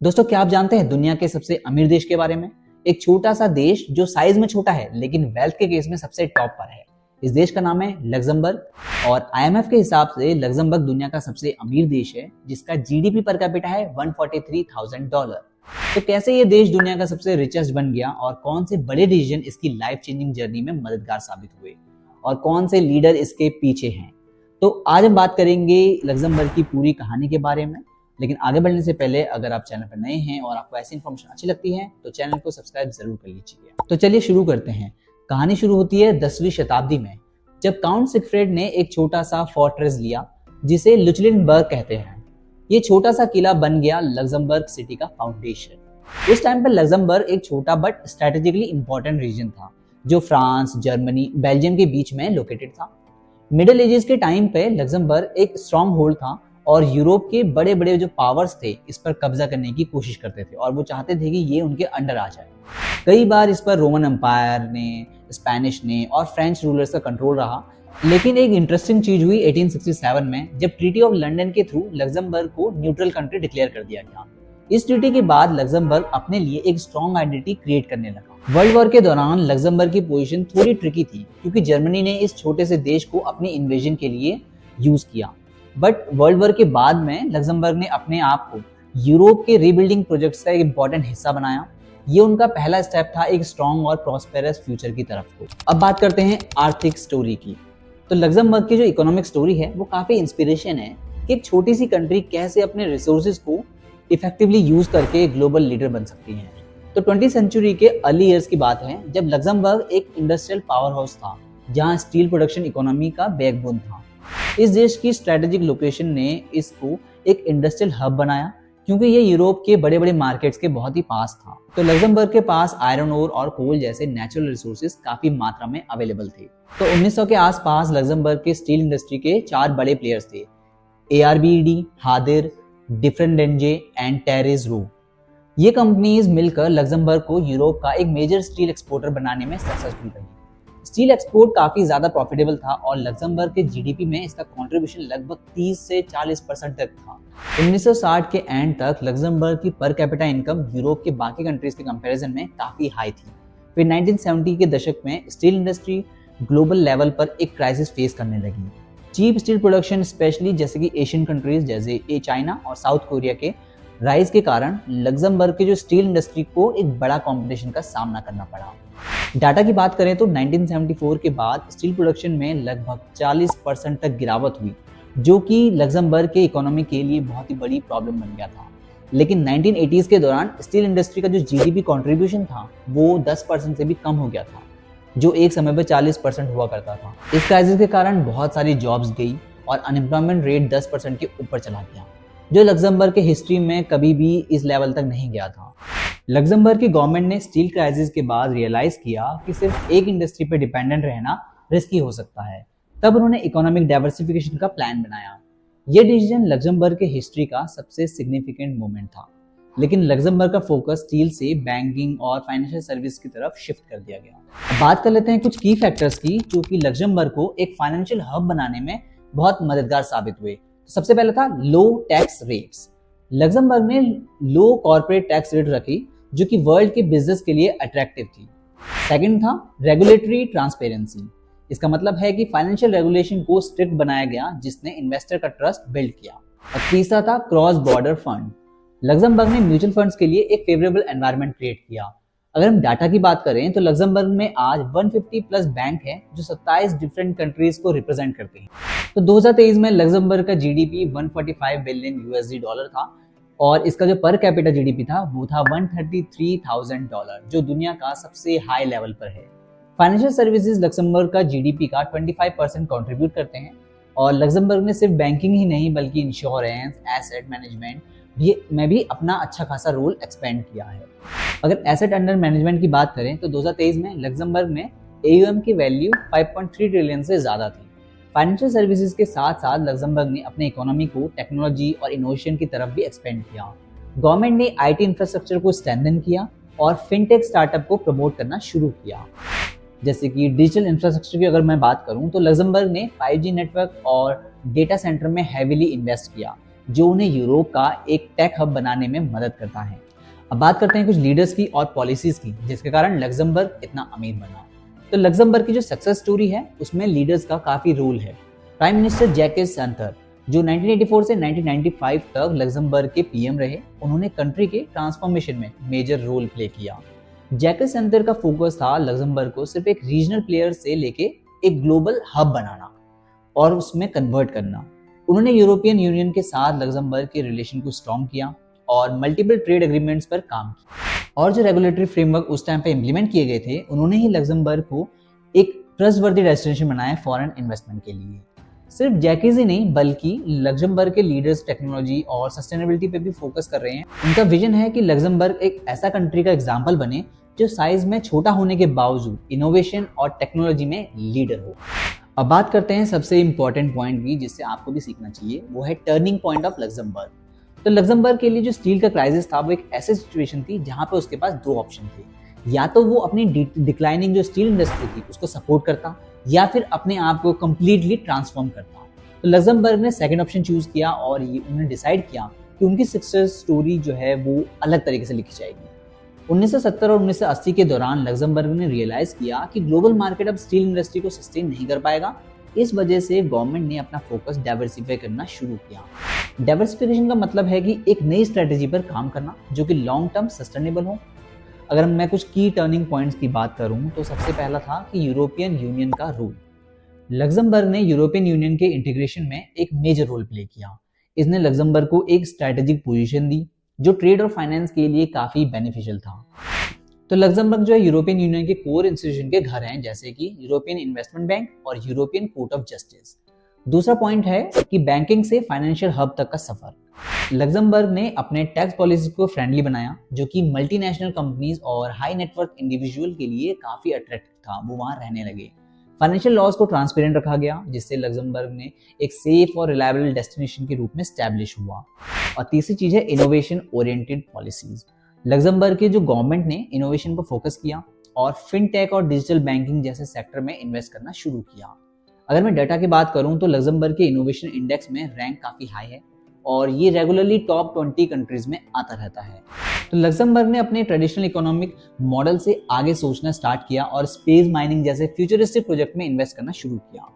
दोस्तों, क्या आप जानते हैं दुनिया के सबसे अमीर देश के बारे में? एक छोटा सा देश जो साइज में छोटा है लेकिन वेल्थ के केस में सबसे टॉप पर है। इस देश का नाम है लग्जमबर्ग और आईएमएफ के हिसाब से लग्जमबर्ग दुनिया का सबसे अमीर देश है जिसका जीडीपी पर कैपिटा है $143,000। तो कैसे ये देश दुनिया का सबसे रिचेस्ट बन गया और कौन से बड़े डिसीजन इसकी लाइफ चेंजिंग जर्नी में मददगार साबित हुए और कौन से लीडर इसके पीछे हैं? तो आज हम बात करेंगे लग्जमबर्ग की पूरी कहानी के बारे में। लेकिन आगे बढ़ने से पहले अगर आप चैनल पर नए हैं और आपको ऐसी इन्फॉर्मेशन अच्छी लगती है तो चैनल को सब्सक्राइब जरूर कर लीजिए। तो चलिए शुरू करते हैं। कहानी शुरू होती है 10वीं शताब्दी में, जब काउंट सिगफ्रेड ने एक छोटा सा फोर्ट्रेस लिया जिसे लुचलिनबर्ग कहते हैं। ये छोटा सा किला बन गया लग्जमबर्ग सिटी का फाउंडेशन। उस टाइम पर लग्जमबर्ग एक छोटा बट स्ट्रेटेजिकली इंपॉर्टेंट रीजन था जो फ्रांस, जर्मनी, बेल्जियम के बीच में लोकेटेड था। मिडिल एजेस के टाइम पे लग्जमबर्ग एक स्ट्रॉन्ग होल्ड था और यूरोप के बड़े बड़े जो पावर्स थे इस पर कब्जा करने की कोशिश करते थे और वो चाहते थे कि ये उनके अंडर आ जाए। कई बार इस पर रोमन एम्पायर ने, स्पेनिश ने और फ्रेंच रूलर्स का कंट्रोल रहा। लेकिन एक इंटरेस्टिंग चीज हुई 1867 में, जब ट्रीटी ऑफ लंदन के थ्रू लग्जमबर्ग को न्यूट्रल कंट्री डिक्लेयर कर दिया गया। इस ट्रीटी के बाद लग्जमबर्ग अपने लिए एक स्ट्रॉन्ग आइडेंटिटी क्रिएट करने लगा। वर्ल्ड वॉर के दौरान लग्जमबर्ग की पोजीशन थोड़ी ट्रिकी थी क्योंकि जर्मनी ने इस छोटे से देश को अपनी इन्वेजन के लिए यूज किया। बट वर्ल्ड वॉर के बाद में लग्जमबर्ग ने अपने आप को यूरोप के रीबिल्डिंग प्रोजेक्ट्स का एक इंपॉर्टेंट हिस्सा बनाया। ये उनका पहला स्टेप था एक स्ट्रॉन्ग और प्रॉस्पेरस फ्यूचर की तरफ को। अब बात करते हैं आर्थिक स्टोरी की। तो लग्जमबर्ग की जो इकोनॉमिक स्टोरी है वो काफी इंस्पिरेशन है कि एक छोटी सी कंट्री कैसे अपने रिसोर्सेज को इफेक्टिवली यूज करके ग्लोबल लीडर बन सकती है। तो 20वीं सेंचुरी के अर्ली ईयर्स की बात है जब लग्जमबर्ग एक इंडस्ट्रियल पावर हाउस था जहां स्टील प्रोडक्शन इकोनॉमी का बैकबोन था। इस देश की स्ट्रेटेजिक लोकेशन ने इसको एक इंडस्ट्रियल हब बनाया क्योंकि ये यूरोप के बड़े बड़े मार्केट्स के बहुत ही पास था। तो लग्जमबर्ग के पास आयरन ओर और कोल जैसे नेचुरल रिसोर्सेज काफी मात्रा में अवेलेबल थे। तो 1900 के आसपास लग्जमबर्ग के स्टील इंडस्ट्री के 4 बड़े प्लेयर्स थे, ARBED, हादिर, डिफरेंडेंजे एंड टेरेस रो। ये कंपनीज मिलकर लग्जमबर्ग को यूरोप का एक मेजर स्टील एक्सपोर्टर बनाने में सक्सेसफुल रही। स्टील एक्सपोर्ट काफी ज्यादा प्रॉफिटेबल था और लग्जमबर्ग के जीडीपी में इसका कंट्रीब्यूशन लगभग 30 से 40% तक था। 1960 के एंड तक लग्जमबर्ग की पर कैपिटा इनकम यूरोप के बाकी कंट्रीज के कंपैरिजन में काफी हाई थी। फिर 1970 के दशक में स्टील इंडस्ट्री ग्लोबल लेवल पर एक क्राइसिस फेस करने लगी। चीप स्टील प्रोडक्शन स्पेशली जैसे कि एशियन कंट्रीज जैसे चाइना और साउथ कोरिया के राइज के कारण लग्जमबर्ग के जो स्टील इंडस्ट्री को एक बड़ा कंपटीशन का सामना करना पड़ा। डाटा की बात करें तो 1974 के बाद स्टील प्रोडक्शन में लगभग 40% तक गिरावट हुई जो कि लग्जमबर्ग के इकोनॉमी के लिए बहुत ही बड़ी प्रॉब्लम बन गया था। लेकिन 1980s के दौरान स्टील इंडस्ट्री का जो जीडीपी कंट्रीब्यूशन था वो 10% से भी कम हो गया था जो एक समय पर 40% हुआ करता था। इस क्राइसिस के कारण बहुत सारी जॉब्स गई और अनएम्प्लॉयमेंट रेट 10% के ऊपर चला गया जो लग्जमबर्ग के हिस्ट्री में कभी भी इस लेवल तक नहीं गया था। लग्जमबर्ग की गवर्नमेंट ने स्टील क्राइसिस के बाद रियलाइज किया कि सिर्फ एक इंडस्ट्री पर डिपेंडेंट रहना रिस्की हो सकता है। तब उन्होंने इकोनॉमिक डाइवर्सिफिकेशन का प्लान बनाया। यह डिसीजन लग्जमबर्ग के हिस्ट्री का सबसे सिग्निफिकेंट मोमेंट था। लेकिन लग्जमबर्ग का फोकस स्टील से बैंकिंग और फाइनेंशियल सर्विस की तरफ शिफ्ट कर दिया गया। अब बात कर लेते हैं कुछ की फैक्टर्स की जो कि लग्जमबर्ग को एक फाइनेंशियल हब बनाने में बहुत मददगार साबित हुए। सबसे पहला था लो टैक्स रेट्स। लग्जमबर्ग ने लो कॉर्पोरेट टैक्स रेट रखी जो कि वर्ल्ड के बिजनेस के लिए अट्रैक्टिव थी। सेकंड था रेगुलेटरी ट्रांसपेरेंसी। इसका मतलब है कि फाइनेंशियल रेगुलेशन को स्ट्रिक्ट बनाया गया जिसने इन्वेस्टर का ट्रस्ट बिल्ड किया। और तीसरा था क्रॉस बॉर्डर फंड। लग्जमबर्ग ने म्यूचुअल फंड्स के लिए एक फेवरेबल एनवायरनमेंट क्रिएट किया। अगर हम डाटा की बात करें तो लग्जमबर्ग में आज 150 प्लस बैंक है जो 27 डिफरेंट कंट्रीज को रिप्रेजेंट करते हैं। तो 2023 में लग्जमबर्ग का जीडीपी $145 बिलियन था और इसका जो पर कैपिटा जीडीपी था वो था $133,000 जो दुनिया का सबसे हाई लेवल पर है। फाइनेंशियल सर्विसेज लग्जमबर्ग का जीडीपी का 25% कंट्रीब्यूट करते हैं और लग्जमबर्ग ने सिर्फ बैंकिंग ही नहीं बल्कि इंश्योरेंस, एसेट मैनेजमेंट में भी अपना अच्छा खासा रोल एक्सपेंड किया है। अगर एसेट अंडर मैनेजमेंट की बात करें तो 2023 में लग्जमबर्ग में AUM की वैल्यू 5.3 ट्रिलियन से ज्यादा थी। फाइनेंशियल सर्विसेज के साथ साथ लग्जमबर्ग ने अपने इकोनॉमी को टेक्नोलॉजी और इनोवेशन की तरफ भी एक्सपेंड किया। गवर्नमेंट ने IT इंफ्रास्ट्रक्चर को स्ट्रेंथन किया और फिनटेक स्टार्टअप को प्रमोट करना शुरू किया। जैसे कि डिजिटल इंफ्रास्ट्रक्चर की अगर मैं बात करूं तो लग्जमबर्ग ने 5G नेटवर्क और डेटा सेंटर में हैवीली इन्वेस्ट किया जो उन्हें यूरोप का एक टेक हब बनाने में मदद करता है। अब बात करते हैं कुछ लीडर्स की और पॉलिसीज की जिसके कारण लग्जमबर्ग इतना अमीर बना। तो लग्जमबर्ग की जो सक्सेस स्टोरी है उसमें लीडर्स का काफी रोल है। प्राइम मिनिस्टर जैकेस सेंटर जो 1984 से 1995 तक लग्जमबर्ग के पीएम रहे, उन्होंने कंट्री के ट्रांसफॉर्मेशन में मेजर रोल प्ले किया। जैकेस सेंटर का फोकस था लग्जमबर्ग को सिर्फ एक रीजनल प्लेयर से लेके एक ग्लोबल हब बनाना और उसमें कन्वर्ट करना। उन्होंने यूरोपियन यूनियन के साथ लग्जमबर्ग के रिलेशन को स्ट्रॉन्ग किया और मल्टीपल ट्रेड एग्रीमेंट्स पर काम किया। और जो रेगुलेटरी फ्रेमवर्क उस टाइम पे इम्प्लीमेंट किए गए थे, उन्होंने ही लग्जमबर्ग को एक ट्रस्टवर्दी डेस्टिनेशन बनाया फॉरेन इन्वेस्टमेंट के लिए। सिर्फ जैकेस ही नहीं बल्कि लग्जमबर्ग के लीडर्स टेक्नोलॉजी और सस्टेनेबिलिटी पे भी फोकस कर रहे हैं। उनका विजन है कि लग्जमबर्ग एक ऐसा कंट्री का एग्जाम्पल बने जो साइज में छोटा होने के बावजूद इनोवेशन और टेक्नोलॉजी में लीडर हो। अब बात करते हैं सबसे इंपॉर्टेंट पॉइंट की जिससे आपको भी सीखना चाहिए, वो है टर्निंग पॉइंट ऑफ लग्जमबर्ग। तो लग्जमबर्ग के लिए जो स्टील का क्राइसिस था वो एक ऐसी सिचुएशन थी जहां पे उसके पास दो ऑप्शन थे, या तो वो अपनी डिक्लाइनिंग जो स्टील इंडस्ट्री थी उसको सपोर्ट करता या फिर अपने आप को कंप्लीटली ट्रांसफॉर्म करता। तो लग्जमबर्ग ने सेकंड ऑप्शन चूज किया और ये उन्होंने डिसाइड किया कि उनकी सक्सेस स्टोरी जो है वो अलग तरीके से लिखी जाएगी। 1970 और 1980 के दौरान लग्जमबर्ग ने रियलाइज किया कि ग्लोबल मार्केट अब स्टील इंडस्ट्री को सस्टेन नहीं कर पाएगा। इस वजह से गवर्नमेंट ने अपना फोकस डाइवर्सिफाई करना शुरू किया। डाइवर्सिफिकेशन का मतलब है कि एक नई स्ट्रेटेजी पर काम करना जो कि लॉन्ग टर्म सस्टेनेबल हो। अगर मैं कुछ की टर्निंग पॉइंट्स की बात करूं तो सबसे पहला था कि यूरोपियन यूनियन का रोल। लग्जमबर्ग ने यूरोपियन यूनियन के इंटीग्रेशन में एक मेजर रोल प्ले किया। इसने लग्जमबर्ग को एक स्ट्रेटेजिक पोजीशन दी जो ट्रेड और फाइनेंस के लिए काफी बेनिफिशियल था। तो लग्जमबर्ग जो है यूरोपियन यूनियन के कोर इंस्टीट्यूशन के घर हैं, जैसे कि यूरोपियन इन्वेस्टमेंट बैंक और यूरोपियन कोर्ट ऑफ जस्टिस। दूसरा पॉइंट है कि बैंकिंग से फाइनेंशियल हब तक का सफर। लग्जमबर्ग ने अपने टैक्स पॉलिसी को फ्रेंडली बनाया जो कि मल्टीनेशनल कंपनीज और हाई नेटवर्क इंडिविजुअल के लिए काफी अट्रैक्टिव था, वो वहां रहने लगे। फाइनेंशियल लॉज को ट्रांसपेरेंट रखा गया जिससे लग्जमबर्ग ने एक सेफ और रिलायबल डेस्टिनेशन के रूप में स्टैब्लिश हुआ। और तीसरी चीज है इनोवेशन ओरिएंटेड पॉलिसीज। लग्जमबर्ग के जो गवर्नमेंट ने इनोवेशन पर फोकस किया और फिनटेक और डिजिटल बैंकिंग जैसे सेक्टर में इन्वेस्ट करना शुरू किया। अगर मैं डाटा की बात करूं तो लग्जमबर्ग के इनोवेशन इंडेक्स में रैंक काफी हाई है और ये रेगुलरली टॉप 20 कंट्रीज में आता रहता है। तो लग्जमबर्ग ने अपने ट्रेडिशनल इकोनॉमिक मॉडल से आगे सोचना स्टार्ट किया और स्पेस माइनिंग जैसे फ्यूचरिस्टिक प्रोजेक्ट में इन्वेस्ट करना शुरू किया।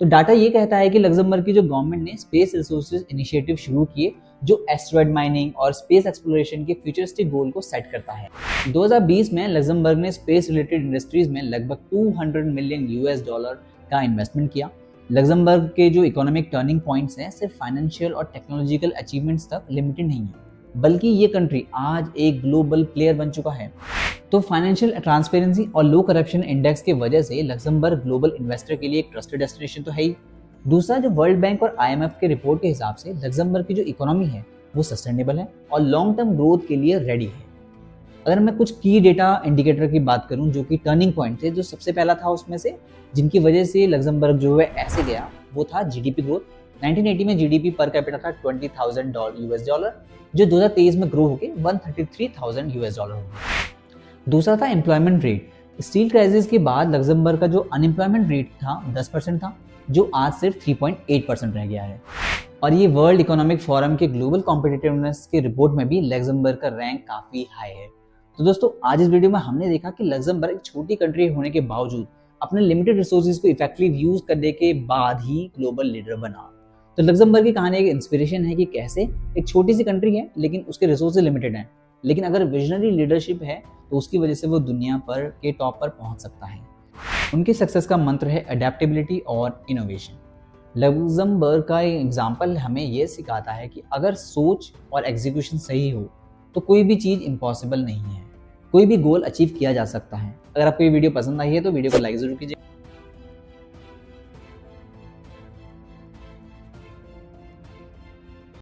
तो डाटा ये कहता है कि लग्जमबर्ग की जो गवर्नमेंट ने स्पेस रिसोर्सेज इनिशिएटिव शुरू किए जो एस्टेरॉयड माइनिंग और स्पेस एक्सप्लोरेशन के फ्यूचरिस्टिक गोल को सेट करता है। 2020 में लग्जमबर्ग ने स्पेस रिलेटेड इंडस्ट्रीज में लगभग $200 मिलियन का इन्वेस्टमेंट किया। लग्जमबर्ग के जो इकोनॉमिक टर्निंग पॉइंट्स हैं सिर्फ फाइनेंशियल और टेक्नोलॉजिकल अचीवमेंट्स तक लिमिटेड नहीं है, बल्कि ये कंट्री आज एक ग्लोबल प्लेयर बन चुका है। तो फाइनेंशियल ट्रांसपेरेंसी और लो करप्शन इंडेक्स की वजह से लग्जमबर्ग ग्लोबल इन्वेस्टर के लिए एक ट्रस्टेड डेस्टिनेशन तो है ही। दूसरा, जो वर्ल्ड बैंक और IMF के रिपोर्ट के हिसाब से लग्जमबर्ग की जो इकोनॉमी है वो सस्टेनेबल है और लॉन्ग टर्म ग्रोथ के लिए रेडी है। अगर मैं कुछ की डेटा इंडिकेटर की बात करूं जो कि टर्निंग पॉइंट थे, जो सबसे पहला था उसमें से जिनकी वजह से लग्जमबर्ग जो है ऐसे गया, वो था जीडीपी ग्रोथ। 1980 में जीडीपी पर कैपिटा था $20,000 जो 2023 में ग्रो होकर $133,000 हो गया। दूसरा था एम्प्लॉयमेंट रेट। स्टील क्राइसिस के बाद लग्जमबर्ग का जो अनएम्प्लॉयमेंट रेट था 10% था, जो आज सिर्फ 3.8% रह गया है। और ये वर्ल्ड इकोनॉमिक फोरम के ग्लोबल कॉम्पिटिटिवनेस के रिपोर्ट में भी लग्जमबर्ग का रैंक काफी हाई है। तो दोस्तों, आज इस वीडियो में हमने देखा कि लग्जमबर्ग एक छोटी कंट्री होने के बावजूद अपने लिमिटेड रिसोर्सेज को इफेक्टिवली यूज करने के बाद ही ग्लोबल लीडर बना। तो लग्जमबर्ग की कहानी एक इंस्पिरेशन है कि कैसे एक छोटी सी कंट्री है लेकिन उसके रिसोर्सेज लिमिटेड हैं, लेकिन अगर विजनरी लीडरशिप है तो उसकी वजह से वो दुनिया पर के टॉप पर पहुंच सकता है। उनकी सक्सेस का मंत्र है अडेप्टेबिलिटी और इनोवेशन। लग्जमबर्ग का एग्जाम्पल हमें यह सिखाता है कि अगर सोच और एग्जीक्यूशन सही हो तो कोई भी चीज़ इम्पॉसिबल नहीं है, कोई भी गोल अचीव किया जा सकता है। अगर आपको ये वीडियो पसंद आई है तो वीडियो को लाइक जरूर कीजिए।